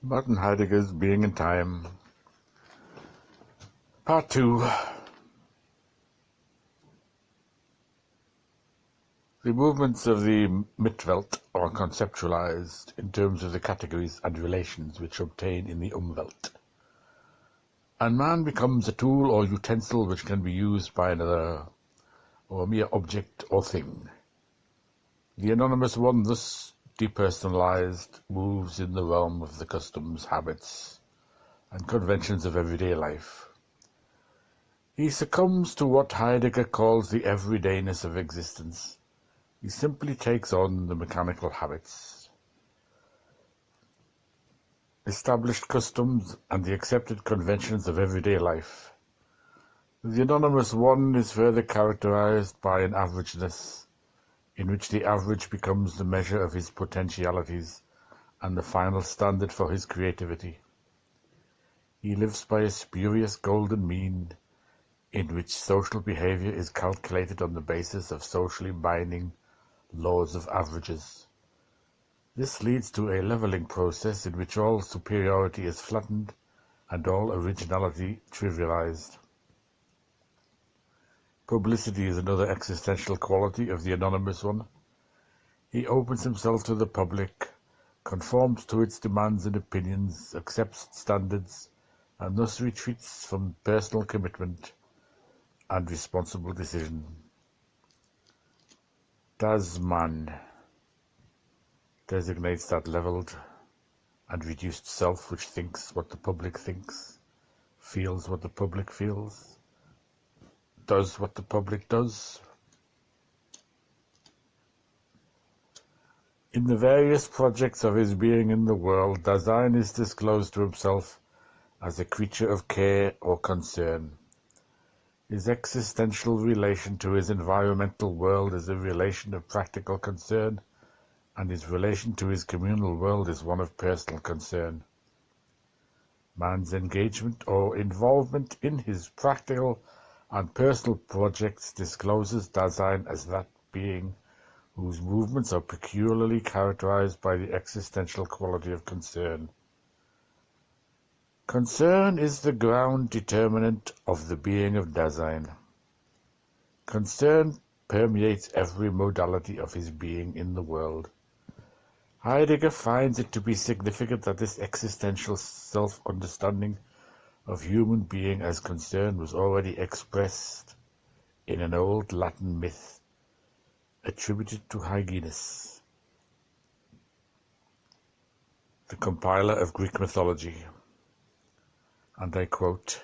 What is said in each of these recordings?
Martin Heidegger's Being and Time, Part 2. The movements of the Mitwelt are conceptualized in terms of the categories and relations which obtain in the Umwelt, and man becomes a tool or utensil which can be used by another, or a mere object or thing. The anonymous one, thus depersonalized, moves in the realm of the customs, habits, and conventions of everyday life. He succumbs to what Heidegger calls the everydayness of existence. He simply takes on the mechanical habits, established customs, and the accepted conventions of everyday life. The anonymous one is further characterized by an averageness, in which the average becomes the measure of his potentialities and the final standard for his creativity. He lives by a spurious golden mean, in which social behavior is calculated on the basis of socially binding laws of averages. This leads to a leveling process in which all superiority is flattened and all originality trivialized. Publicity is another existential quality of the anonymous one. He opens himself to the public, conforms to its demands and opinions, accepts standards, and thus retreats from personal commitment and responsible decision. Das Man designates that leveled and reduced self which thinks what the public thinks, feels what the public feels, does what the public does. In the various projects of his being in the world, Dasein is disclosed to himself as a creature of care or concern. His existential relation to his environmental world is a relation of practical concern, and his relation to his communal world is one of personal concern. Man's engagement or involvement in his practical and personal projects discloses Dasein as that being whose movements are peculiarly characterized by the existential quality of concern. Concern is the ground determinant of the being of Dasein. Concern permeates every modality of his being in the world. Heidegger finds it to be significant that this existential self-understanding of human being as concern was already expressed in an old Latin myth attributed to Hyginus, the compiler of Greek mythology. And I quote,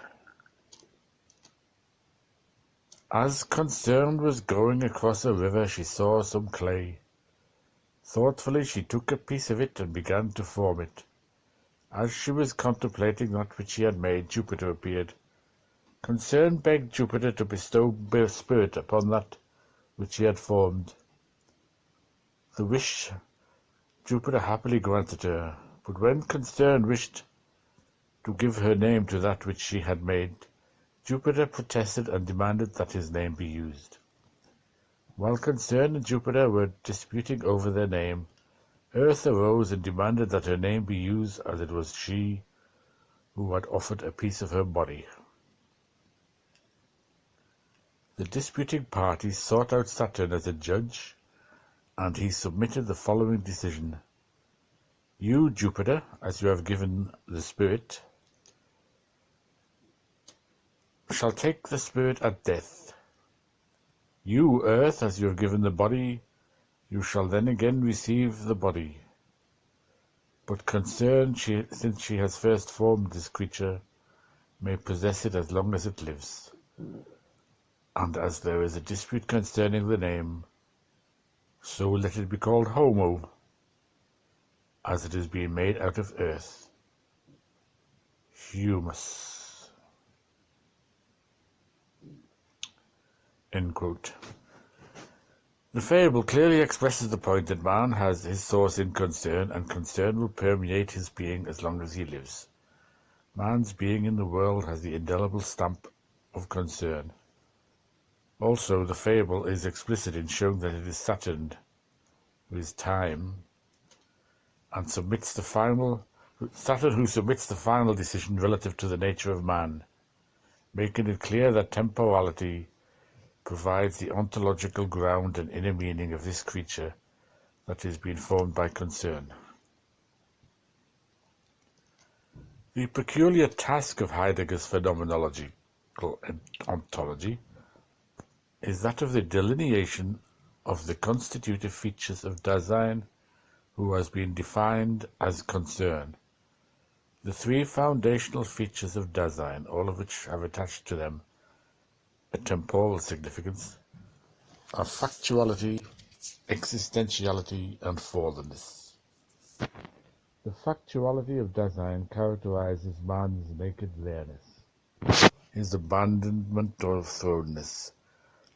"As concern was going across a river, she saw some clay. Thoughtfully she took a piece of it and began to form it. As she was contemplating that which she had made, Jupiter appeared. Concern begged Jupiter to bestow spirit upon that which she had formed. The wish Jupiter happily granted her, but when Concern wished to give her name to that which she had made, Jupiter protested and demanded that his name be used. While Concern and Jupiter were disputing over their name, Earth arose and demanded that her name be used, as it was she who had offered a piece of her body. The disputing parties sought out Saturn as a judge, and he submitted the following decision: You, Jupiter, as you have given the spirit, shall take the spirit at death. You, Earth, as you have given the body, you shall then again receive the body. But Concern, since she has first formed this creature, may possess it as long as it lives. And as there is a dispute concerning the name, so let it be called Homo, as it is being made out of earth. Humus." End quote. The fable clearly expresses the point that man has his source in concern, and concern will permeate his being as long as he lives. Man's being in the world has the indelible stamp of concern. Also, the fable is explicit in showing that it is Saturn, who is time, and submits the final Saturn who submits the final decision relative to the nature of man, making it clear that temporality provides the ontological ground and inner meaning of this creature that is being formed by concern. The peculiar task of Heidegger's Phenomenology Ontology is that of the delineation of the constitutive features of Dasein who has been defined as concern. The three foundational features of Dasein, all of which have attached to them a temporal significance, are factuality, existentiality, and fallenness. The factuality of Dasein characterizes man's naked bareness, his abandonment or thrownness.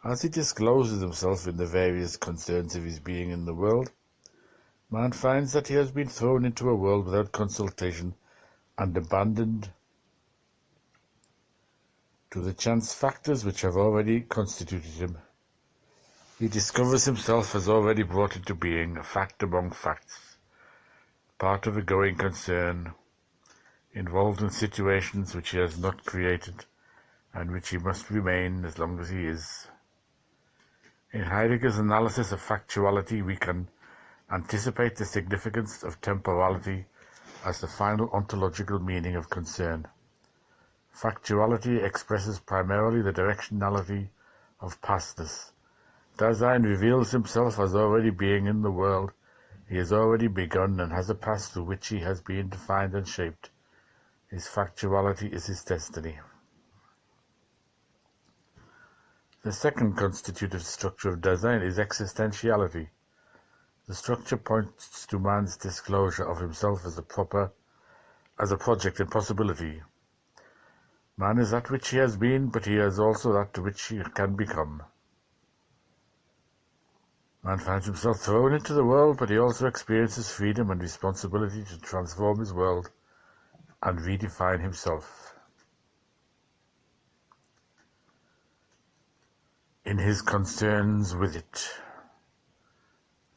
As he discloses himself in the various concerns of his being in the world, man finds that he has been thrown into a world without consultation and abandoned to the chance factors which have already constituted him. He discovers himself as already brought into being, a fact among facts, part of a going concern, involved in situations which he has not created and which he must remain as long as he is. In Heidegger's analysis of factuality, we can anticipate the significance of temporality as the final ontological meaning of concern. Factuality expresses primarily the directionality of pastness. Dasein reveals himself as already being in the world. He has already begun and has a past through which he has been defined and shaped. His factuality is his destiny. The second constitutive structure of Dasein is existentiality. The structure points to man's disclosure of himself as a project and possibility. Man is that which he has been, but he is also that to which he can become. Man finds himself thrown into the world, but he also experiences freedom and responsibility to transform his world and redefine himself. In his concerns with it.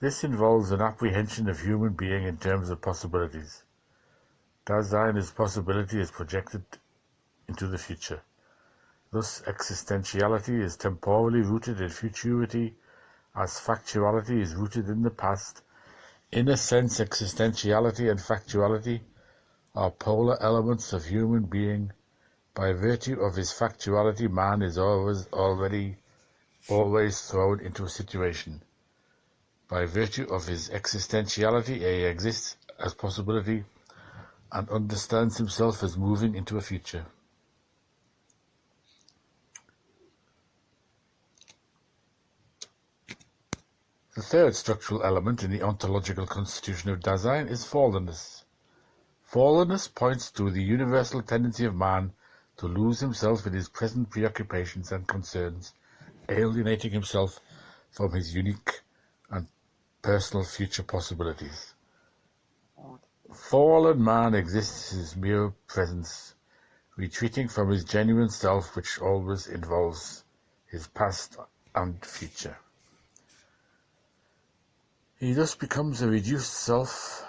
This involves an apprehension of human being in terms of possibilities. Dasein is possibility is projected into the future. Thus, existentiality is temporally rooted in futurity, as factuality is rooted in the past. In a sense, existentiality and factuality are polar elements of human being. By virtue of his factuality, man is always thrown into a situation. By virtue of his existentiality, he exists as possibility and understands himself as moving into a future. The third structural element in the ontological constitution of Dasein is fallenness. Fallenness points to the universal tendency of man to lose himself in his present preoccupations and concerns, alienating himself from his unique and personal future possibilities. Fallen man exists in his mere presence, retreating from his genuine self, which always involves his past and future. He thus becomes a reduced self.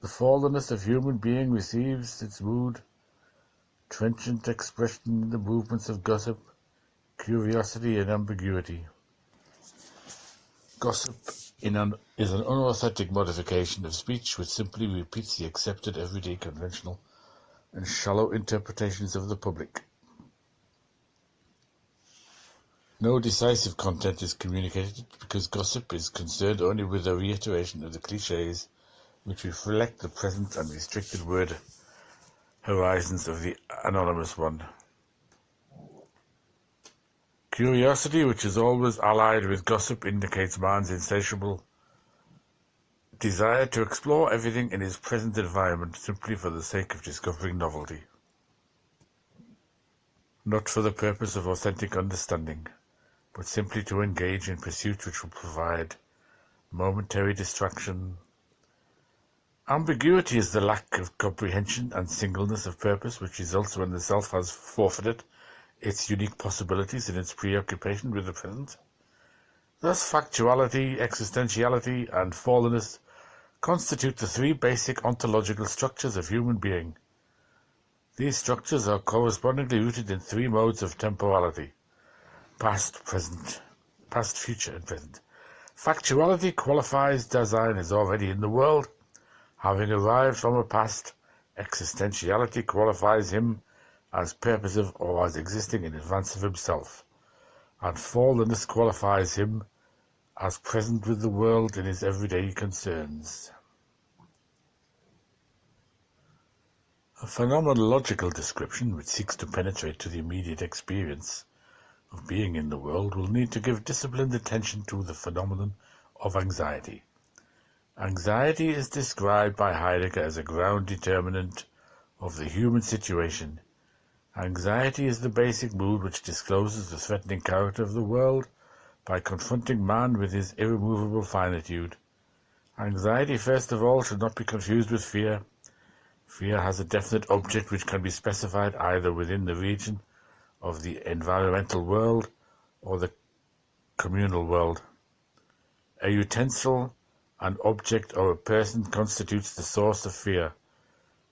The fallenness of human being receives its mood, trenchant expression in the movements of gossip, curiosity, and ambiguity. Gossip is an unauthentic modification of speech which simply repeats the accepted everyday conventional and shallow interpretations of the public. No decisive content is communicated because gossip is concerned only with the reiteration of the cliches which reflect the present and restricted word horizons of the anonymous one. Curiosity, which is always allied with gossip, indicates man's insatiable desire to explore everything in his present environment simply for the sake of discovering novelty, not for the purpose of authentic understanding, but simply to engage in pursuits which will provide momentary distraction. Ambiguity is the lack of comprehension and singleness of purpose which results when the self has forfeited its unique possibilities in its preoccupation with the present. Thus, factuality, existentiality, and fallenness constitute the three basic ontological structures of human being. These structures are correspondingly rooted in three modes of temporality: past, future, and present. Factuality qualifies Dasein as already in the world, having arrived from a past. Existentiality qualifies him as purposive or as existing in advance of himself, and Fallenness qualifies him as present with the world in his everyday concerns. A phenomenological description which seeks to penetrate to the immediate experience of being in the world will need to give disciplined attention to the phenomenon of anxiety. Anxiety is described by Heidegger as a ground determinant of the human situation. Anxiety is the basic mood which discloses the threatening character of the world by confronting man with his irremovable finitude. Anxiety, first of all, should not be confused with fear. Fear has a definite object which can be specified either within the region of the environmental world or the communal world. A utensil, an object, or a person constitutes the source of fear,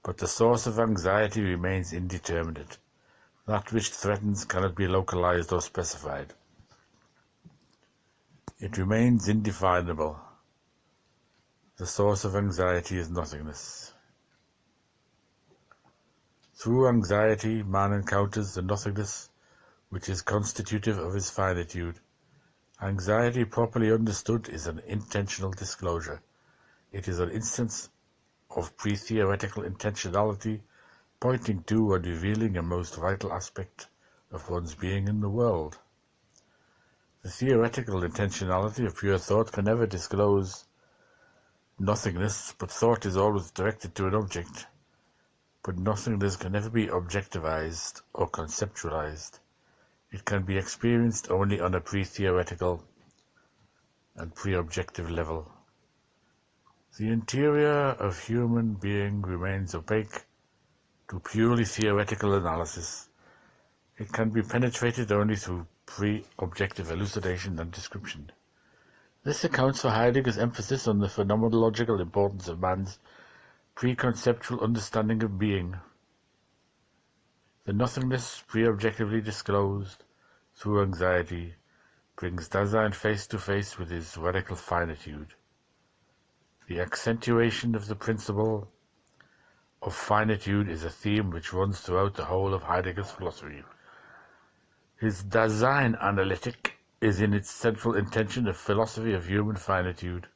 but the source of anxiety remains indeterminate. That which threatens cannot be localized or specified. It remains indefinable. The source of anxiety is nothingness. Through anxiety, man encounters the nothingness which is constitutive of his finitude. Anxiety, properly understood, is an intentional disclosure. It is an instance of pre-theoretical intentionality, pointing to and revealing a most vital aspect of one's being in the world. The theoretical intentionality of pure thought can never disclose nothingness, but thought is always directed to an object. But nothingness can never be objectivized or conceptualized. It can be experienced only on a pre-theoretical and pre-objective level. The interior of human being remains opaque to purely theoretical analysis. It can be penetrated only through pre-objective elucidation and description. This accounts for Heidegger's emphasis on the phenomenological importance of man's pre-conceptual understanding of being. The nothingness, pre-objectively disclosed through anxiety, brings Dasein face to face with his radical finitude. The accentuation of the principle of finitude is a theme which runs throughout the whole of Heidegger's philosophy. His Dasein analytic is in its central intention a philosophy of human finitude.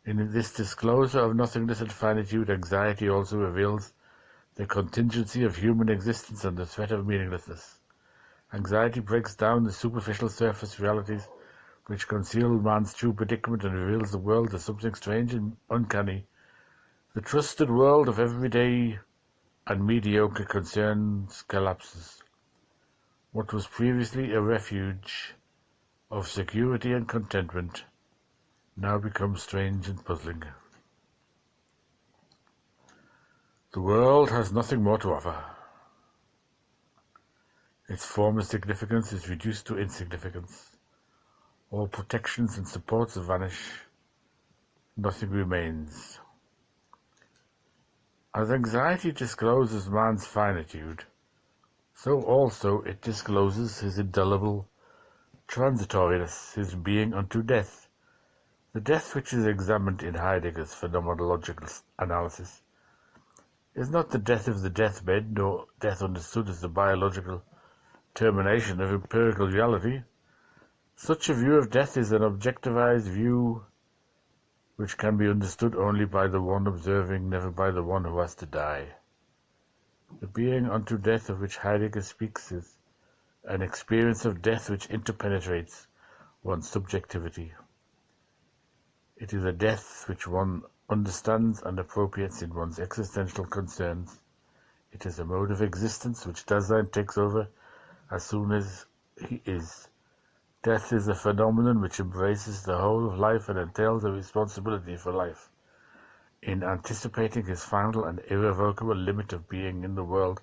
In this disclosure of nothingness and finitude, anxiety also reveals the contingency of human existence and the threat of meaninglessness. Anxiety breaks down the superficial surface realities which conceal man's true predicament and reveals the world as something strange and uncanny. The trusted world of everyday and mediocre concerns collapses. What was previously a refuge of security and contentment now becomes strange and puzzling. The world has nothing more to offer. Its former significance is reduced to insignificance. All protections and supports vanish. Nothing remains. As anxiety discloses man's finitude, so also it discloses his indelible transitoriness, his being unto death. The death which is examined in Heidegger's phenomenological analysis is not the death of the deathbed, nor death understood as the biological termination of empirical reality. Such a view of death is an objectivized view which can be understood only by the one observing, never by the one who has to die. The being unto death of which Heidegger speaks is an experience of death which interpenetrates one's subjectivity. It is a death which one understands and appropriates in one's existential concerns. It is a mode of existence which Dasein takes over as soon as he is. Death is a phenomenon which embraces the whole of life and entails a responsibility for life. In anticipating his final and irrevocable limit of being in the world,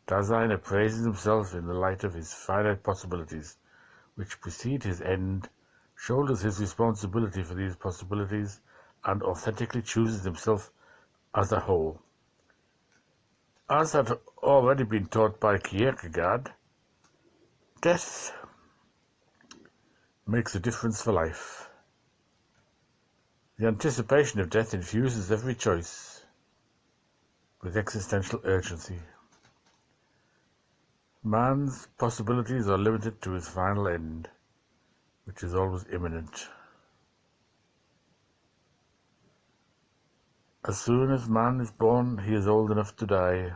Dasein appraises himself in the light of his finite possibilities, which precede his end, shoulders his responsibility for these possibilities, and authentically chooses himself as a whole. As had already been taught by Kierkegaard, death makes a difference for life. The anticipation of death infuses every choice with existential urgency. Man's possibilities are limited to his final end, which is always imminent. As soon as man is born, he is old enough to die.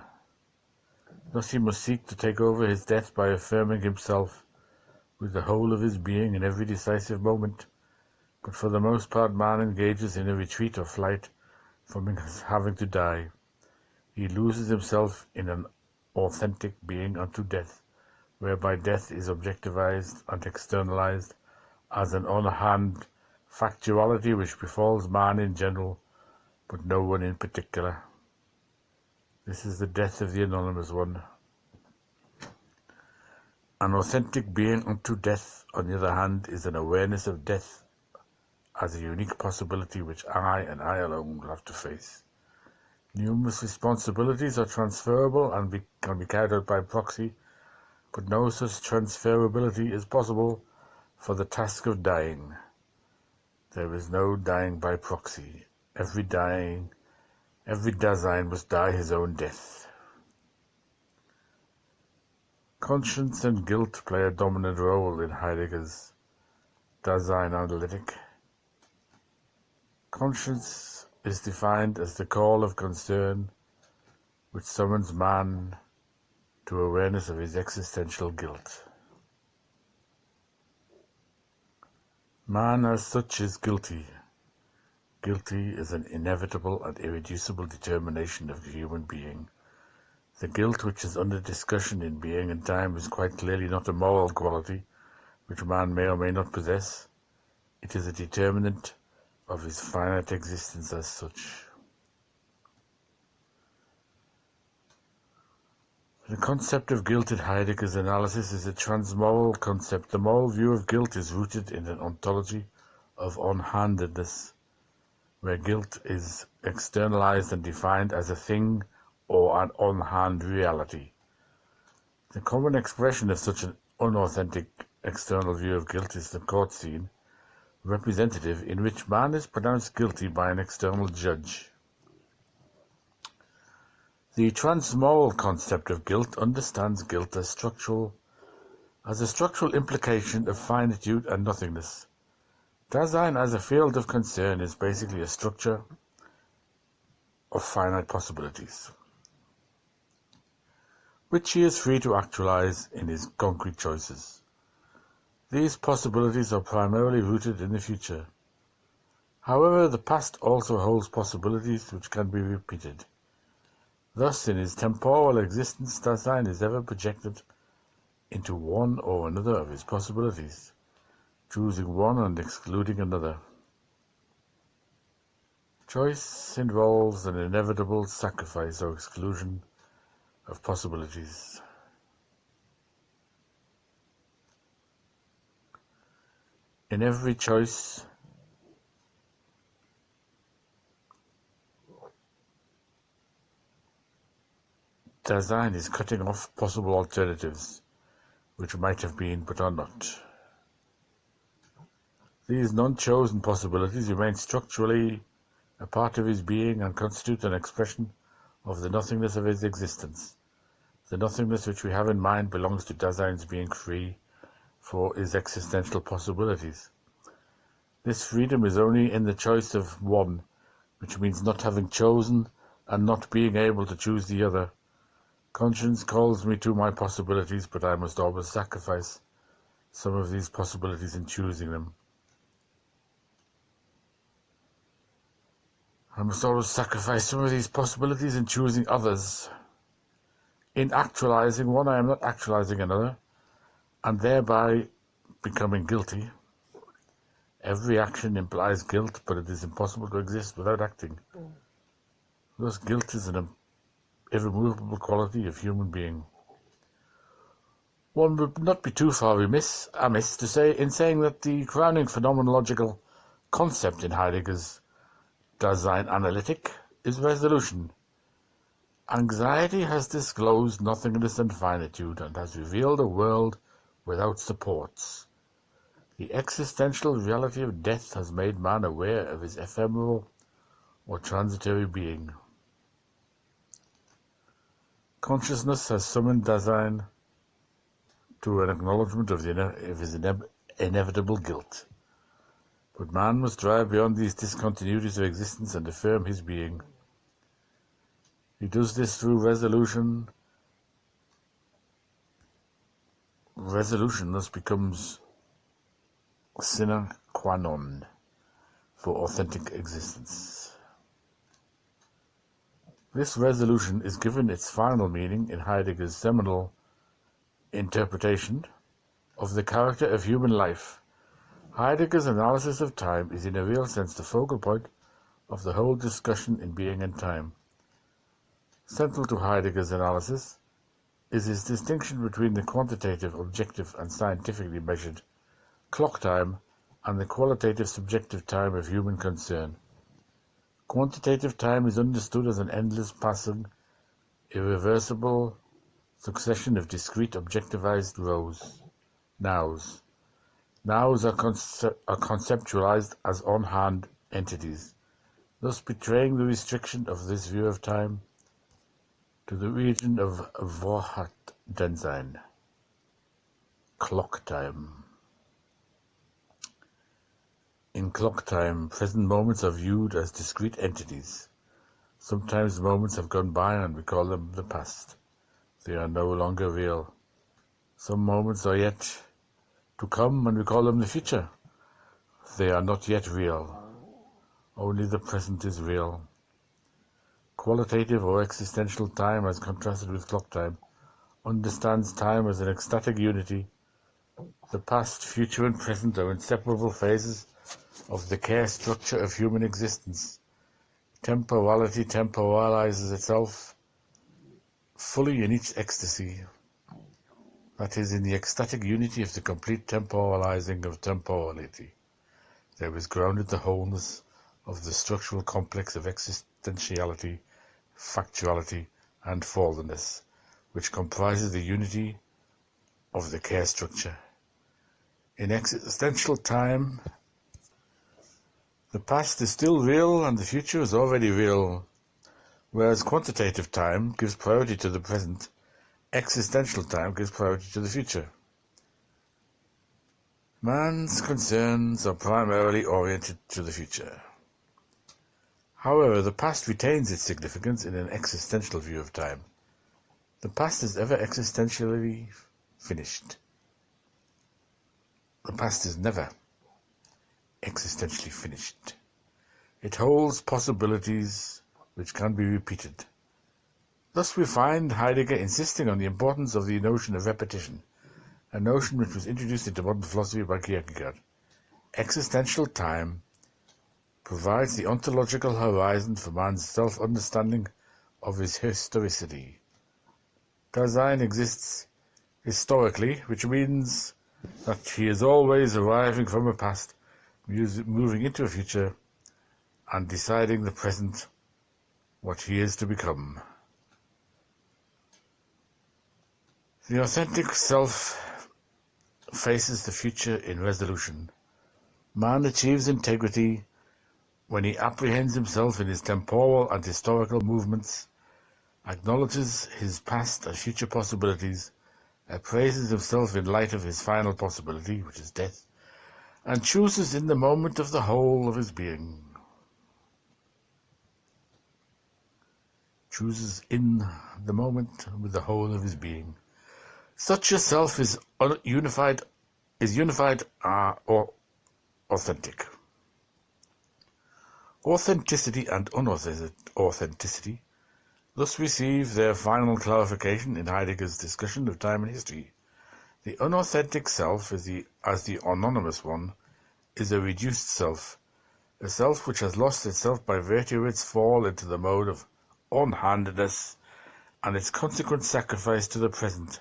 Thus he must seek to take over his death by affirming himself with the whole of his being in every decisive moment, but for the most part man engages in a retreat or flight from having to die. He loses himself in an authentic being unto death, whereby death is objectivized and externalized as an on-hand factuality which befalls man in general, but no one in particular. This is the death of the anonymous one. An authentic being unto death, on the other hand, is an awareness of death as a unique possibility which I and I alone will have to face. Numerous responsibilities are transferable and can be carried out by proxy, but no such transferability is possible for the task of dying. There is no dying by proxy. Every Dasein must die his own death. Conscience and guilt play a dominant role in Heidegger's Dasein analytic. Conscience is defined as the call of concern which summons man to awareness of his existential guilt. Man as such is guilty. Guilty is an inevitable and irreducible determination of the human being. The guilt which is under discussion in Being and Time is quite clearly not a moral quality which man may or may not possess. It is a determinant of his finite existence as such. The concept of guilt in Heidegger's analysis is a transmoral concept. The moral view of guilt is rooted in an ontology of on-handedness, where guilt is externalized and defined as a thing or an on-hand reality. The common expression of such an unauthentic external view of guilt is the court scene, representative in which man is pronounced guilty by an external judge. The transmoral concept of guilt understands guilt as a structural implication of finitude and nothingness. Dasein as a field of concern is basically a structure of finite possibilities, which he is free to actualize in his concrete choices. These possibilities are primarily rooted in the future. However, the past also holds possibilities which can be repeated. Thus, in his temporal existence, Dasein is ever projected into one or another of his possibilities, choosing one and excluding another. Choice involves an inevitable sacrifice or exclusion of possibilities. In every choice, Dasein is cutting off possible alternatives, which might have been but are not. These non-chosen possibilities remain structurally a part of his being and constitute an expression of the nothingness of his existence. The nothingness which we have in mind belongs to Dasein's being free for his existential possibilities. This freedom is only in the choice of one, which means not having chosen and not being able to choose the other. Conscience calls me to my possibilities, but I must always sacrifice some of these possibilities in choosing them. I must always sacrifice some of these possibilities in choosing others. In actualizing one, I am not actualizing another, and thereby becoming guilty. Every action implies guilt, but it is impossible to exist without acting. Thus, guilt is an irremovable quality of human being. One would not be too far amiss to say in saying that the crowning phenomenological concept in Heidegger's Dasein analytic is resolution. Anxiety has disclosed nothingness and finitude and has revealed a world without supports. The existential reality of death has made man aware of his ephemeral or transitory being. Consciousness has summoned Dasein to an acknowledgement of his inevitable guilt. But man must drive beyond these discontinuities of existence and affirm his being. He does this through resolution. Resolution thus becomes sine qua non for authentic existence. This resolution is given its final meaning in Heidegger's seminal interpretation of the character of human life. Heidegger's analysis of time is in a real sense the focal point of the whole discussion in Being and Time. Central to Heidegger's analysis is his distinction between the quantitative, objective, and scientifically measured clock time and the qualitative, subjective time of human concern. Quantitative time is understood as an endless, passing, irreversible succession of discrete, objectivized nows. Nows are conceptualized as on-hand entities, thus betraying the restriction of this view of time to the region of Vorhatdensein, clock time. In clock time, present moments are viewed as discrete entities. Sometimes moments have gone by and we call them the past. They are no longer real. Some moments are yet to come and we call them the future. They are not yet real. Only the present is real. Qualitative or existential time, as contrasted with clock time, understands time as an ecstatic unity. The past, future, and present are inseparable phases of the care structure of human existence. Temporality temporalizes itself fully in each ecstasy, that is, in the ecstatic unity of the complete temporalizing of temporality. There is grounded the wholeness of the structural complex of existentiality, factuality, and fallenness, which comprises the unity of the care structure. In existential time, the past is still real and the future is already real. Whereas quantitative time gives priority to the present, existential time gives priority to the future. Man's concerns are primarily oriented to the future. However, the past retains its significance in an existential view of time. The past is ever existentially finished. The past is never existentially finished. It holds possibilities which can be repeated. Thus we find Heidegger insisting on the importance of the notion of repetition, a notion which was introduced into modern philosophy by Kierkegaard. Existential time provides the ontological horizon for man's self-understanding of his historicity. Dasein exists historically, which means that he is always arriving from a past, moving into a future, and deciding the present what he is to become. The authentic self faces the future in resolution. Man achieves integrity when he apprehends himself in his temporal and historical movements, acknowledges his past and future possibilities, appraises himself in light of his final possibility, which is death, and chooses in the moment of the whole of his being. Chooses in the moment with the whole of his being. Such a self is unified or authentic. Authenticity and unauthenticity thus receive their final clarification in Heidegger's discussion of time and history. The unauthentic self, as the anonymous one, is a reduced self, a self which has lost itself by virtue of its fall into the mode of on-handedness and its consequent sacrifice to the present.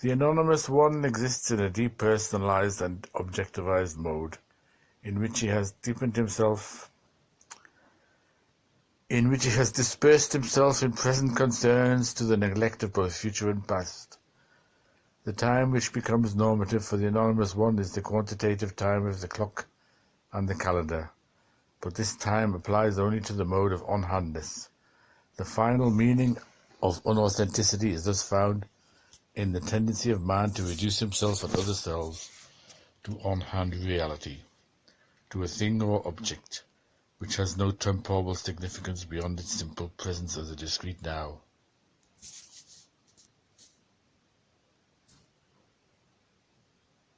The anonymous one exists in a depersonalized and objectivized mode, in which he has deepened himself in which he has dispersed himself in present concerns to the neglect of both future and past. The time which becomes normative for the anonymous one is the quantitative time of the clock and the calendar, but this time applies only to the mode of on-handness. The final meaning of unauthenticity is thus found in the tendency of man to reduce himself and other selves to on-hand reality, to a thing or object, which has no temporal significance beyond its simple presence as a discrete now.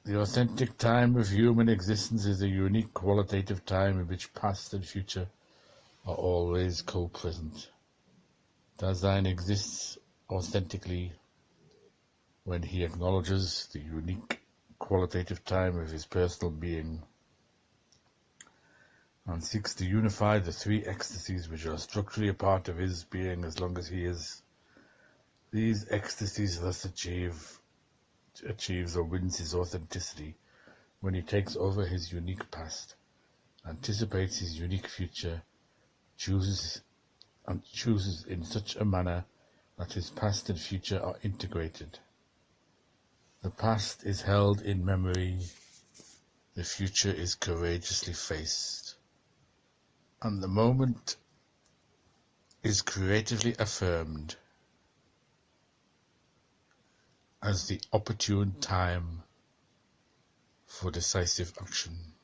The authentic time of human existence is a unique qualitative time in which past and future are always co-present. Dasein exists authentically when he acknowledges the unique qualitative time of his personal being and seeks to unify the three ecstasies which are structurally a part of his being as long as he is. These ecstasies thus achieves or wins his authenticity when he takes over his unique past, anticipates his unique future, chooses in such a manner that his past and future are integrated. The past is held in memory, the future is courageously faced, and the moment is creatively affirmed as the opportune time for decisive action.